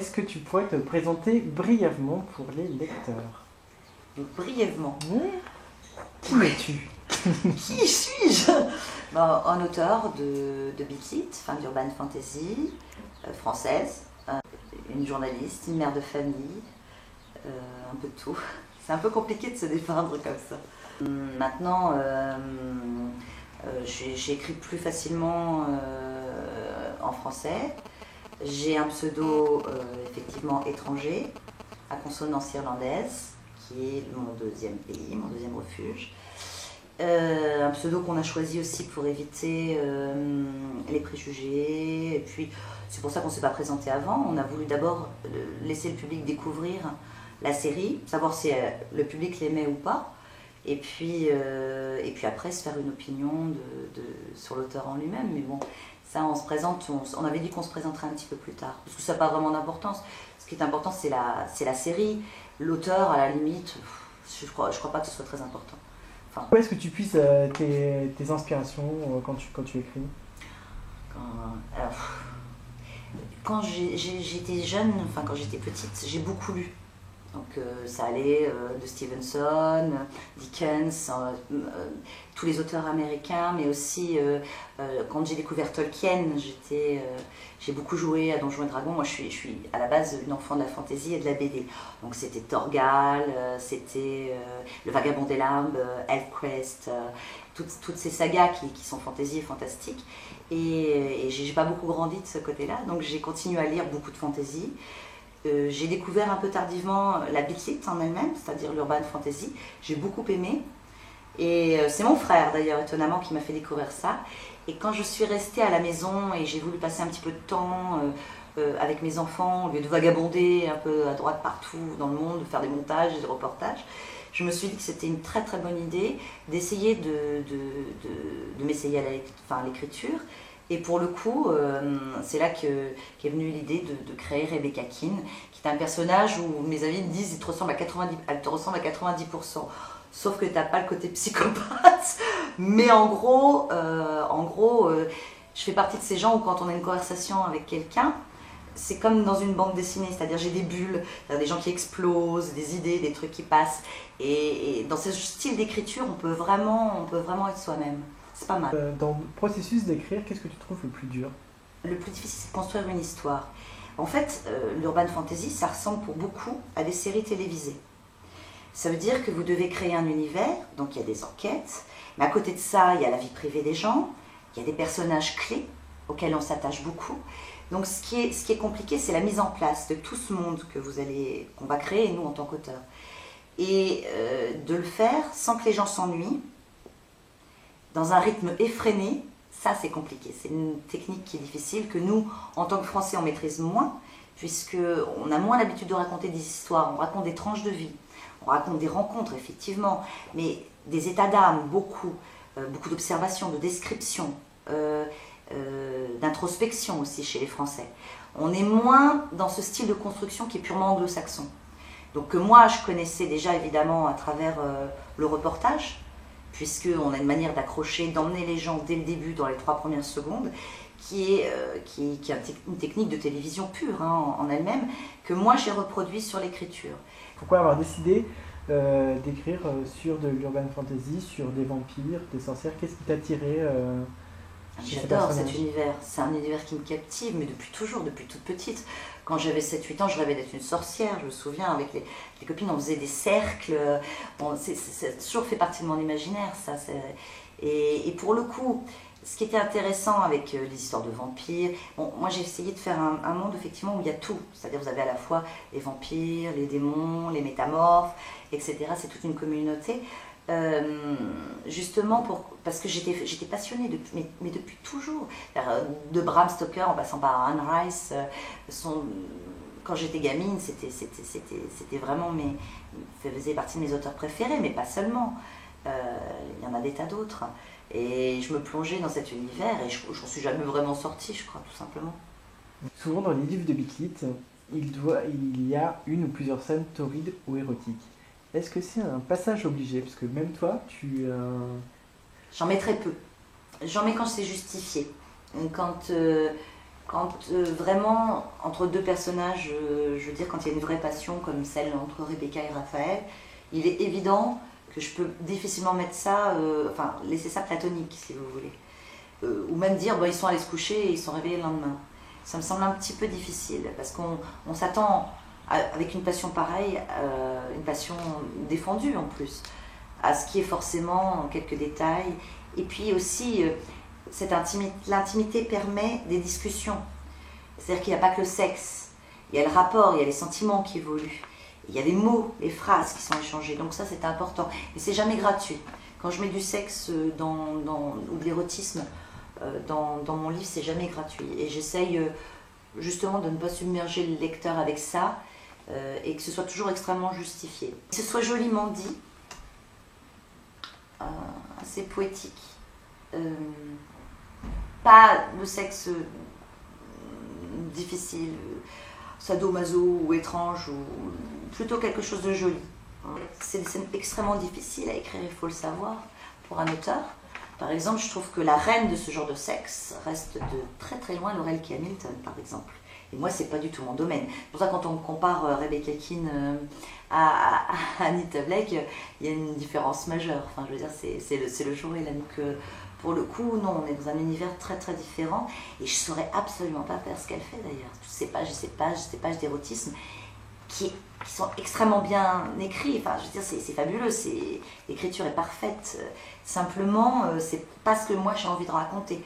est-ce que tu pourrais te présenter brièvement pour les lecteurs? Brièvement. Qui es-tu? Qui suis-je? Un auteur de Big Hit, d'urban fantasy, française, une journaliste, une mère de famille, un peu de tout. C'est un peu compliqué de se dépeindre comme ça. Maintenant, j'écris plus facilement en français. J'ai un pseudo effectivement étranger, à consonance irlandaise, qui est mon deuxième pays, mon deuxième refuge. Un pseudo qu'on a choisi aussi pour éviter les préjugés. Et puis, c'est pour ça qu'on ne s'est pas présenté avant. On a voulu d'abord laisser le public découvrir la série, savoir si le public l'aimait ou pas. Et puis après, se faire une opinion sur l'auteur en lui-même. Mais bon, ça, on se présente, on avait dit qu'on se présenterait un petit peu plus tard. Parce que ça n'a pas vraiment d'importance. Ce qui est important, c'est la série. L'auteur, à la limite, je crois pas que ce soit très important. Où est-ce que tu puisses tes inspirations quand tu écris? Quand j'étais jeune, quand j'étais petite, j'ai beaucoup lu. Donc ça allait de Stevenson, Dickens, tous les auteurs américains, mais aussi quand j'ai découvert Tolkien, j'ai beaucoup joué à Donjons et Dragons. Moi je suis à la base une enfant de la fantasy et de la BD. Donc c'était Torgal, c'était Le Vagabond des Larmes, Elfquest, toutes ces sagas qui sont fantasy et fantastiques. Et j'ai pas beaucoup grandi de ce côté-là, donc j'ai continué à lire beaucoup de fantasy. J'ai découvert un peu tardivement la Big Hit en elle-même, c'est-à-dire l'urban fantasy. J'ai beaucoup aimé. Et c'est mon frère d'ailleurs, étonnamment, qui m'a fait découvrir ça. Et quand je suis restée à la maison et j'ai voulu passer un petit peu de temps avec mes enfants, au lieu de vagabonder un peu à droite partout dans le monde, de faire des montages et des reportages, je me suis dit que c'était une très très bonne idée d'essayer de m'essayer à l'écriture. Et pour le coup, c'est là qu'est venue l'idée de créer Rebecca Keane, qui est un personnage où mes amis me disent elle te ressemble à 90%. Sauf que tu n'as pas le côté psychopathe. Mais en gros, je fais partie de ces gens où quand on a une conversation avec quelqu'un, c'est comme dans une bande dessinée, c'est-à-dire j'ai des bulles, des gens qui explosent, des idées, des trucs qui passent. Et dans ce style d'écriture, on peut vraiment être soi-même. C'est pas mal. Dans le processus d'écrire, qu'est-ce que tu trouves le plus dur? Le plus difficile, c'est de construire une histoire. En fait, l'urban fantasy, ça ressemble pour beaucoup à des séries télévisées. Ça veut dire que vous devez créer un univers, donc il y a des enquêtes, mais à côté de ça, il y a la vie privée des gens, il y a des personnages clés auxquels on s'attache beaucoup. Donc ce qui est compliqué, c'est la mise en place de tout ce monde qu'on va créer, nous, en tant qu'auteurs. Et de le faire sans que les gens s'ennuient, dans un rythme effréné, ça c'est compliqué. C'est une technique qui est difficile, que nous, en tant que Français, on maîtrise moins, puisqu'on a moins l'habitude de raconter des histoires, on raconte des tranches de vie, on raconte des rencontres, effectivement, mais des états d'âme, beaucoup d'observations, de descriptions, d'introspection aussi chez les Français. On est moins dans ce style de construction qui est purement anglo-saxon. Donc que moi, je connaissais déjà évidemment à travers le reportage, puisqu'on a une manière d'accrocher, d'emmener les gens dès le début, dans les 3 premières secondes, qui est une technique de télévision pure en elle-même, que moi j'ai reproduit sur l'écriture. Pourquoi avoir décidé d'écrire sur de l'urban fantasy, sur des vampires, des sorcières? Qu'est-ce qui t'a attiré J'adore cet univers, c'est un univers qui me captive, mais depuis toujours, depuis toute petite. Quand j'avais 7-8 ans, je rêvais d'être une sorcière, je me souviens, avec les copines, on faisait des cercles, ça a toujours fait partie de mon imaginaire, ça. Et pour le coup, ce qui était intéressant avec les histoires de vampires, moi j'ai essayé de faire un monde effectivement où il y a tout, c'est-à-dire vous avez à la fois les vampires, les démons, les métamorphes, etc. C'est toute une communauté. Justement parce que j'étais passionnée mais depuis toujours, de Bram Stoker en passant par Anne Rice, quand j'étais gamine, c'était vraiment faisait partie de mes auteurs préférés, mais pas seulement. Il y en a des tas d'autres, et je me plongeais dans cet univers et j'en suis jamais vraiment sortie, je crois, tout simplement. Souvent dans les livres de Big Hit, il y a une ou plusieurs scènes torrides ou érotiques. Est-ce que c'est un passage obligé? Parce que même toi, J'en mets très peu. J'en mets quand c'est justifié. Quand Quand vraiment, entre deux personnages, je veux dire, quand il y a une vraie passion comme celle entre Rebecca et Raphaël, il est évident que je peux difficilement mettre ça, enfin, laisser ça platonique, si vous voulez. Ou même dire, bon, ils sont allés se coucher et ils sont réveillés le lendemain. Ça me semble un petit peu difficile, parce qu'on s'attend, avec une passion pareille, une passion défendue en plus, à ce qui est forcément quelques détails. Et puis aussi, l'intimité permet des discussions. C'est-à-dire qu'il n'y a pas que le sexe, il y a le rapport, il y a les sentiments qui évoluent, il y a les mots, les phrases qui sont échangées, donc ça c'est important. Mais c'est jamais gratuit. Quand je mets du sexe ou de l'érotisme dans mon livre, c'est jamais gratuit. Et j'essaye justement de ne pas submerger le lecteur avec ça, et que ce soit toujours extrêmement justifié. Que ce soit joliment dit, assez poétique. Pas de sexe difficile, sadomaso ou étrange, ou plutôt quelque chose de joli. C'est des scènes extrêmement difficiles à écrire, il faut le savoir, pour un auteur. Par exemple, je trouve que la reine de ce genre de sexe reste de très très loin Laurel K. Hamilton, par exemple. Et moi, c'est pas du tout mon domaine. C'est pour ça, quand on compare Rebecca Keane à Anita Blake, il y a une différence majeure. Enfin, je veux dire, c'est le jour et la nuit. Donc, pour le coup, non, on est dans un univers très très différent. Et je saurais absolument pas faire ce qu'elle fait d'ailleurs. Toutes ces pages d'érotisme qui sont extrêmement bien écrites. Enfin, je veux dire, c'est fabuleux. L'écriture est parfaite. Simplement, c'est pas ce que moi j'ai envie de raconter.